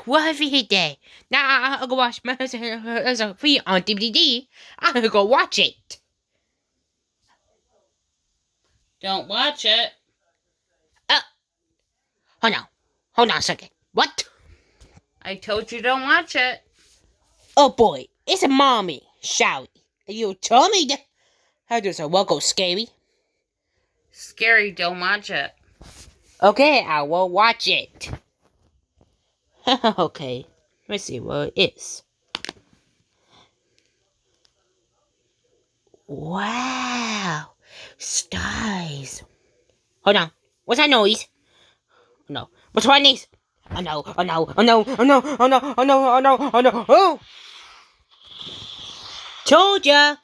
what have you hit there? Now I'll go watch my free on DVD. I'll go watch it. Don't watch it. Hold on a second. What? I told you don't watch it. Oh boy, it's a mommy, shall we? You told me that. How does a well go scary? Scary, don't watch it. Okay, I will watch it. Okay, let's see what it is. Wow, stars. Hold on, what's that noise? Oh no, what's that noise? Oh no, oh no, oh no, oh no, oh no, oh no, oh no, oh no, oh! Told ya!